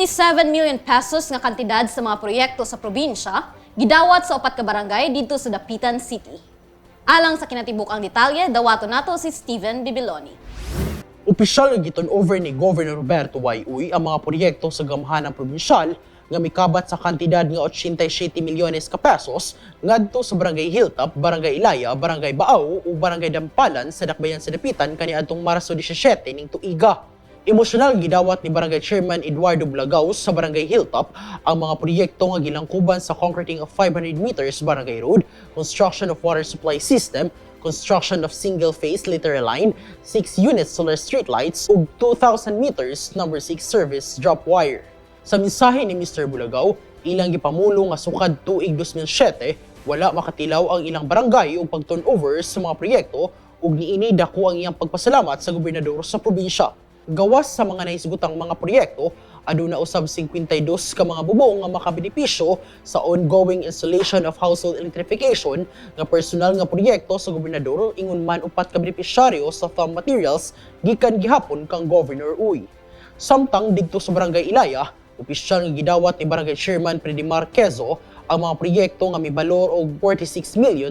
87 million pesos nga kantidad sa mga proyekto sa probinsya, gidawat sa upat ka barangay dito sa Dapitan City. Alang sa kinatibukang detalye, dawato nato si Steven Bibiloni. Opisyal nga giturnover ni Governor Roberto Y. ang mga proyekto sa gamhanang probinsyal nga mikabat sa kantidad nga 87 milyones ka pesos ngadto sa Barangay Hilltop, Barangay Ilaya, Barangay Baaw ug Barangay Dampalan sa Dakbayan sa Dapitan kaniadtong Marso 17 ning tuiga. Emosyonal gidawat ni Barangay Chairman Eduardo Blagaw sa Barangay Hilltop ang mga proyekto nga gilangkuban sa concreting of 500 meters Barangay Road, construction of water supply system, construction of single-phase lateral line, 6 units solar streetlights ug 2,000 meters number 6 service drop wire. Sa mensahe ni Mr. Bulagaw, ilang gipamulo nga sukad tuig 2007, wala makatilaw ang ilang barangay ug pag-turnover sa mga proyekto ug niini dako ang iyang pagpasalamat sa gobernador sa probinsya. Gawas sa mga nahisgutang mga proyekto, aduna usab 52 ka mga bubong nga makabenepisyo sa ongoing installation of household electrification nga personal nga proyekto sa gobernador ingon man upat ka benepisyaryo sa thumb materials gikan gihapon kang Governor Uy. Samtang didto sa Barangay Ilaya, opisyal nga gidawat ni Barangay Chairman Predimar Quezo ang mga proyekto nga mibalor og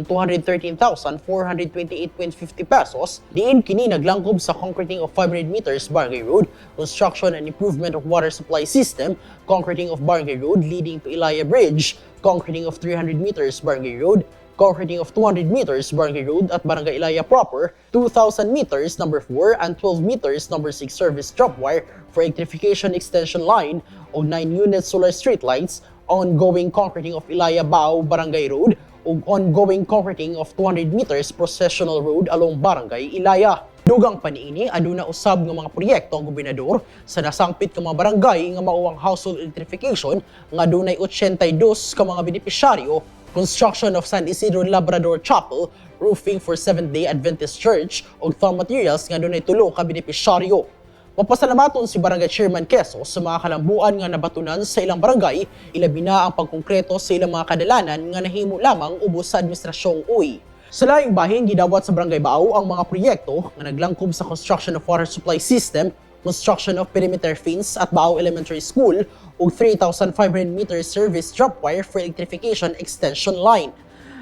46,213,428.50 pesos, diin kini naglangkob sa concreting of 500 meters Barangay Road, construction and improvement of water supply system, concreting of Barangay Road leading to Ilaya Bridge, concreting of 300 meters Barangay Road, concreting of 200 meters Barangay Road at Barangay Ilaya proper, 2,000 meters number 4 and 12 meters number 6 service drop wire for electrification extension line o 9 units solar streetlights, ongoing concreting of Ilaya Bao Barangay Road ug ongoing concreting of 200 meters processional road along Barangay Ilaya. Dugang paniini aduna usab nga mga proyekto ang gobernador sa nasangpit ka mga barangay nga mao ang household electrification nga dunay 82 ka mga benepisyaryo, construction of San Isidro Labrador Chapel, roofing for Seventh-day Adventist Church ug thumb materials nga dunay 3 ka benepisyaryo. Mapasalamaton si Barangay Chairman Quezo sa mga kalambuan nga nabatunan sa ilang barangay, ilabi na ang pagkongkreto sa ilang mga kadalanan nga nahimo lamang ubos sa administrasyong Uy. Sa laing bahin, gidawat sa Barangay Baaw ang mga proyekto nga naglangkob sa construction of water supply system, construction of perimeter fence at Baaw Elementary School ug 3,500 meters service drop wire for electrification extension line.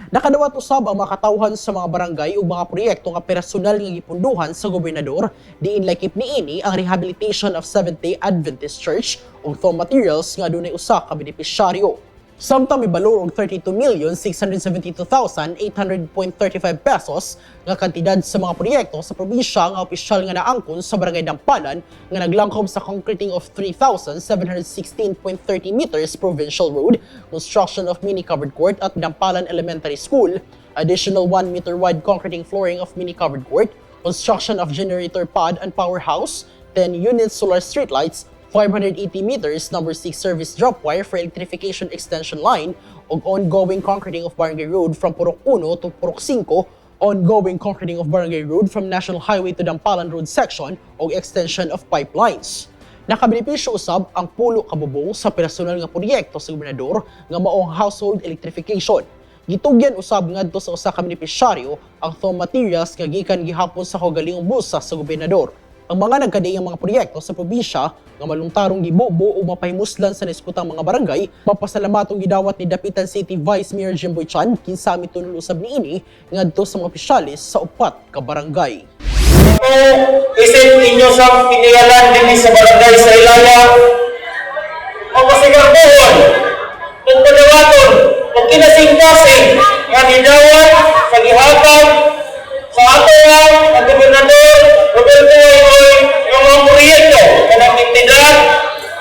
Nakadawat usab ang makatawhan sa mga barangay ug mga proyekto nga personal nga gipunduhan sa gobernador, diin lakip niini ang rehabilitation of Seventh-day Adventist Church ug thumb materials nga dunay usa ka benepisyaryo. Samtang mibalor og 32,672,800.35 pesos nga kantidad sa mga proyekto sa probinsya nga opisyal nga naangkon sa Barangay Dampalan nga naglangkob sa concreting of 3,716.30 meters provincial road, construction of mini covered court at Dampalan Elementary School, additional 1 meter wide concreting flooring of mini covered court, construction of generator pod and powerhouse, 10 units solar streetlights, 580 meters number 6 service drop wire for electrification extension line ug ongoing concreting of Barangay Road from Purok 1 to Purok 5, ongoing concreting of Barangay Road from National Highway to Dampalan Road section ug extension of pipelines. Nakabenepisyo usab ang pulo ka bubong sa personal nga proyekto sa gobernador nga maong household electrification. Gitugyan usab ngadto sa usa ka benepisyaryo ang thumb materials nga gikan gihapon sa kaugalingong busa sa gobernador. Ang mga nagkadaiyang mga proyekto sa probinsya nga malungtarong gibubo o mapahimuslan sa naisgutang mga barangay, mapasalamatong gidawat ni Dapitan City Vice Mayor Jimboy Chan kinsa mitunol usab niini ngadto sa mga opisyalis sa upat ka barangay. Isin inyo sa pinigalan din sa barangay sa Ilaya o masigarbuhon kung padawaton o kinasing-kasing nga gidawat sa gihatag sa ato ang gobernador Roberto Y. yung mga proyekto na nagtitidad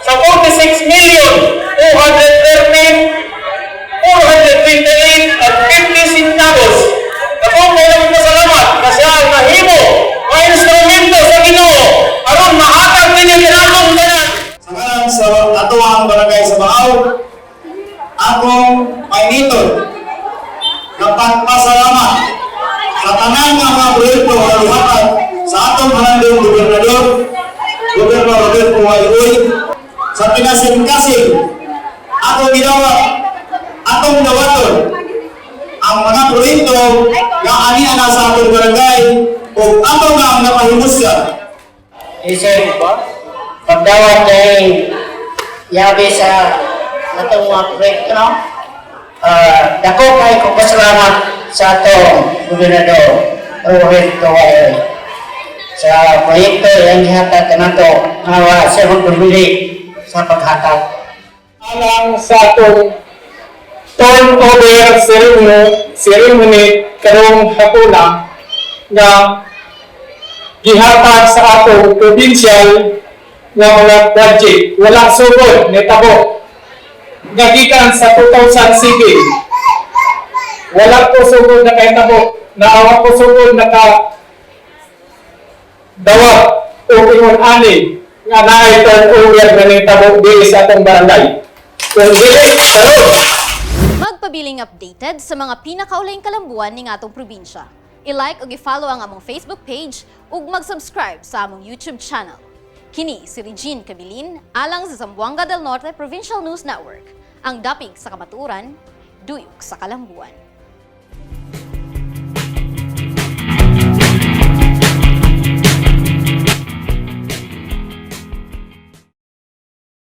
sa 46,413,428.50 centavos. Akong may nagpasalamat kasi ang nahimo ang instrumento sa Ginoo aron mahatag din ang kinatong tanan. Sa ngalan sa ato ang barangay sa Baaw, akong may nitod na pagpasalamat sa tanan nga mga proyekto nga gihatag sa atong mahandong gobernador Roberto Y. sa pinasing-kasing atong gidawat, atong dawaton ang mga proyekto nga aniya na sa atong barangay o atong nga napahimusgan. Isip ba? Pagdawat kay yabi sa natong mga proyekto, no? Dako kay kong pasalamat sa atong gobernador Proyekto sa proyekto yang gihatag kanato nga sa pagpili sa paghatag. Alang sa atong turnover ceremony karong hapuna nga gihatag sa atong provincial nga mga budget. Walang sugod ni tabo nga gikan sa 2007. Wala po sugod na kay tabo. Naawa po sugod na ka dawat o ingon ani nga naay turnover na ni tabo dili sa atong barangay. Kung dili, salud! Magpabiling updated sa mga pinakaulayng kalambuan ning atong probinsya. I-like ug i-follow ang among Facebook page ug mag-subscribe sa among YouTube channel. Kini si Regine Cabilin alang sa Zamboanga del Norte Provincial News Network. Ang dapig sa kamatuoran, duyok sa kalambuan.